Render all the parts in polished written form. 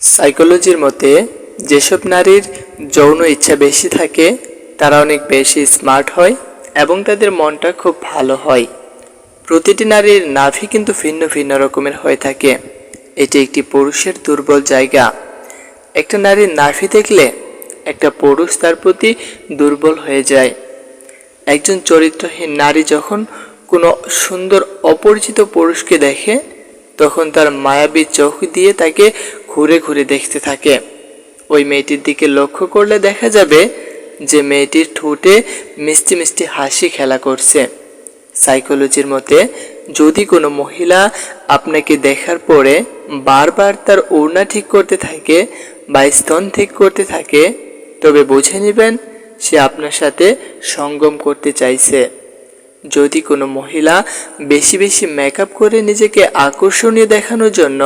সাইকোলজির মতে যেসব নারীর যৌন ইচ্ছা বেশি থাকে তারা অনেক বেশি স্মার্ট হয় এবং তাদের মনটা খুব ভালো হয়। প্রতিটি নারীর নাভি কিন্তু ভিন্ন ভিন্ন রকমের হয়ে থাকে। এটি একটি পুরুষের দুর্বল জায়গা। একটা নারীর নাভি দেখলে একটা পুরুষ তার প্রতি দুর্বল হয়ে যায়। একজন চরিত্রহীন নারী যখন কোনো সুন্দর অপরিচিত পুরুষকে দেখে তখন তার মায়াবী চোখ দিয়ে তাকে ঘুরে ঘুরে দেখতে থাকে। ওই মেয়েটির দিকে লক্ষ্য করলে দেখা যাবে যে মেয়েটির ঠোঁটে মিষ্টি মিষ্টি হাসি খেলা করছে। সাইকোলজির মতে যদি কোনো মহিলা আপনাকে দেখার পরে বারবার তার ওড়না ঠিক করতে থাকে বা স্তন ঠিক করতে থাকে তবে বুঝে নেবেন সে আপনার সাথে সঙ্গম করতে চাইছে। যদি কোনো মহিলা বেশি বেশি মেকআপ করে নিজেকে আকর্ষণীয় দেখানোর জন্য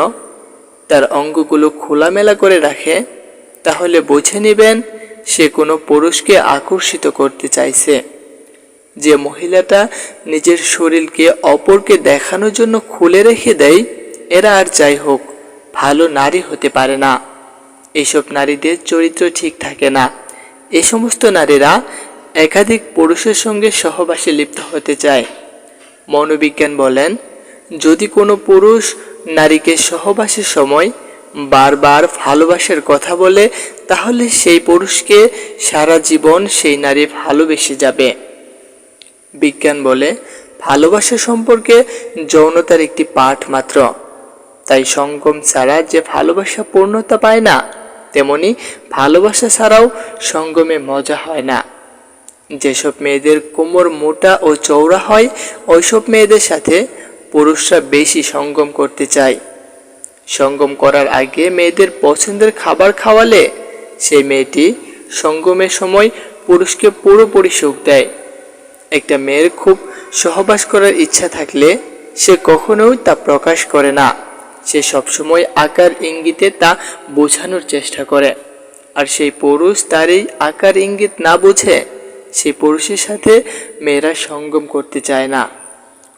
তার অঙ্গগুলো খোলামেলা করে রাখে তাহলে বুঝে নেবেন সে কোনো পুরুষকে আকর্ষিত করতে চাইছে। যে মহিলাটা নিজের শরীরকে অপরকে দেখানোর জন্য খুলে রেখে দেয় এরা আর যাই হোক ভালো নারী হতে পারে না। এইসব নারীদের চরিত্র ঠিক থাকে না। এই সমস্ত নারীরা একাধিক পুরুষের সঙ্গে সহবাসে লিপ্ত হতে চায়। মনোবিজ্ঞান বলেন যদি কোনো পুরুষ নারীকে সহবাসের সময় বারবার ভালোবাসার কথা বলে তাহলে সেই পুরুষকে সারা জীবন সেই নারী ভালোবেসে যাবে। বিজ্ঞান বলে ভালোবাসা সম্পর্কে যৌনতার একটি পাঠ মাত্র। তাই সঙ্গম ছাড়া যে ভালোবাসা পূর্ণতা পায় না তেমনি ভালোবাসা ছাড়াও সঙ্গমে মজা হয় না। যেসব মেয়েদের কোমর মোটা ও চওড়া হয় ওইসব মেয়েদের সাথে পুরুষরা বেশি সঙ্গম করতে চায়। সঙ্গম করার আগে মেয়েদের পছন্দের খাবার খাওয়ালে সেই মেয়েটি সঙ্গমের সময় পুরুষকে পুরোপুরি সুখ দেয়। একটা মেয়ের খুব সহবাস করার ইচ্ছা থাকলে সে কখনোই তা প্রকাশ করে না। সে সবসময় আকার ইঙ্গিতে তা বোঝানোর চেষ্টা করে। আর সেই পুরুষ তার এই আকার ইঙ্গিত না বুঝে সেই পুরুষের সাথে মেয়েরা সঙ্গম করতে চায় না।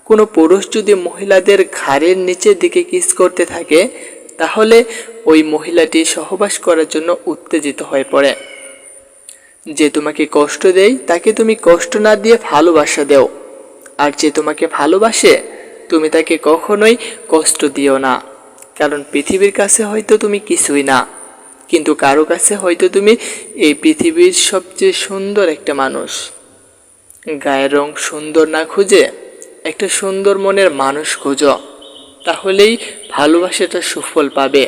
কোনো পুরুষ যদি মহিলাদের ঘাড়ের নিচের দিকে কিস করতে থাকে তাহলে ওই মহিলাটি সহবাস করার জন্য উত্তেজিত হয়ে পড়ে। যে তোমাকে কষ্ট দেয় তাকে তুমি কষ্ট না দিয়ে ভালোবাসা দাও, আর যে তোমাকে ভালোবাসে তুমি তাকে কখনোই কষ্ট দিও না। কারণ পৃথিবীর কাছে হয়তো তুমি কিছুই না, কিন্তু কারো কাছে হয়তো তুমি এই পৃথিবীর সবচেয়ে সুন্দর একটা মানুষ। গায়ের রং সুন্দর না খুঁজে একটা সুন্দর মনের মানুষ খোঁজো, তাহলেই ভালোবাসাটা সুফল পাবে।